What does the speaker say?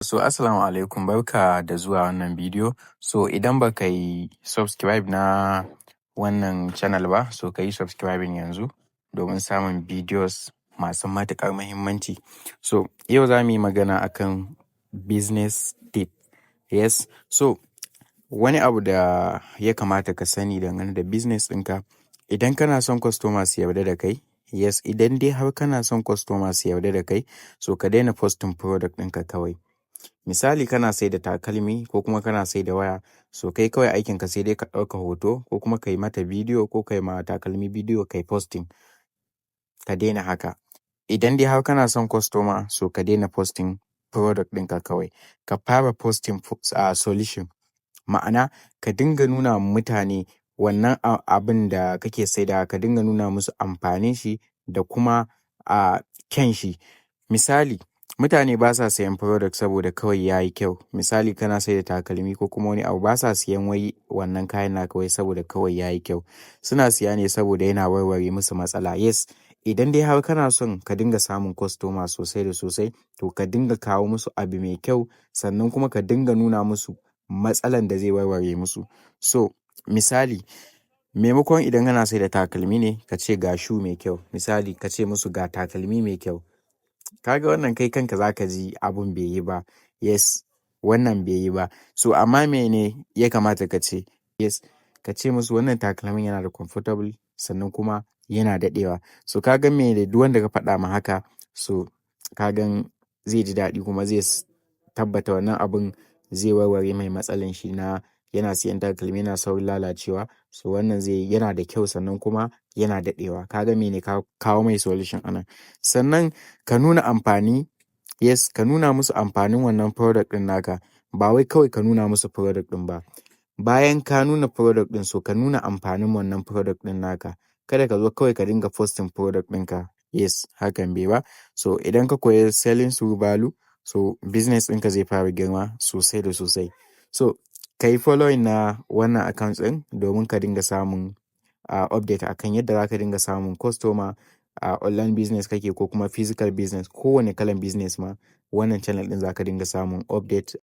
Assalamu alaikum, barka da zuwa wannan bidiyo. Idan baka yi subscribe na wannan channel ba, ka yi subscribing yanzu domin samun videos masu matuƙar muhimmanci. Yau za mu yi magana akan business tip. Yes, wani abu da ya kamata ka sani dangane da business ɗinka, idan kana son customers su yarda da kai, yes, idan dai har kana son customers su yarda da kai, ka daina posting product ɗinka kawai. Misali kana sai da takalmi ko kuma kana sai da waya, kai kawai aikinka sai dai ka ɗauka hoto ko kuma ka yi mata bidiyo ko ka yi ma takalmi bidiyo ka yi posting. Ka daina haka. Idan dai har kana son customer, ka daina posting product ɗinka kawai. Ka fara posting solution. Ma'ana ka dinga nuna wa mutane wannan abin da kake saidawa, ka dinga nuna musu amfanin shi da kuma kyan shi. Misali, mutane ba sa sayan product saboda kawai ya yi kyau. Misali kana sai da takalmi ko kuma wani abu, ba sa siyan wannan kayan naka wai saboda kawai ya yi kyau. Suna siya ne saboda yana warware musu matsala. Yes, idan dai har kana son ka dinga samun customer sosai da sosai, to ka dinga kawo musu abu mai kyau, sannan kuma ka dinga nuna musu matsalan da zai warware musu. Misali, maimakon idan kana sai da takalmi ne, ka ce ga shoe mai kyau. Misali ka ce musu ga takalmi mai kyau. Kaga wannan kai kanka za ka ji abun bai yi ba. Yes, wannan bai yi ba. Amma mene ya kamata ka ce? Yes, ka ce musu wannan takalmin yana da comfortable, sannan kuma yana daɗewa. Ka ga me duk wanda ka faɗa ma haka, ka gan zai ji daɗi kuma zai tabbata wannan abun zai warware mai matsalan shi na yana siyan takalmi yana saurin lalacewa. Wannan yana da kyau sannan kuma yana daɗewa. Ka ga mene ka kawo mai solution anan. Sannan ka nuna amfani. Yes, ka nuna musu amfanin wannan product ɗin naka. Ba wai kawai ka nuna musu product ɗin ba. Bayan ka nuna product ɗin, ka nuna amfanin wannan product ɗin naka. Kada ka zo kawai ka dinga posting product ɗinka. Yes, hakan bai ba. Idan ka koyi selling through value, business ɗinka zai fara girma sosai da sosai. Ka yi following na wannan account ɗin domin ka dinga samun update akan yadda za ka dinga samun customer online business kake ko kuma physical business, kowane kalan business ma wannan channel ɗin za ka dinga samun update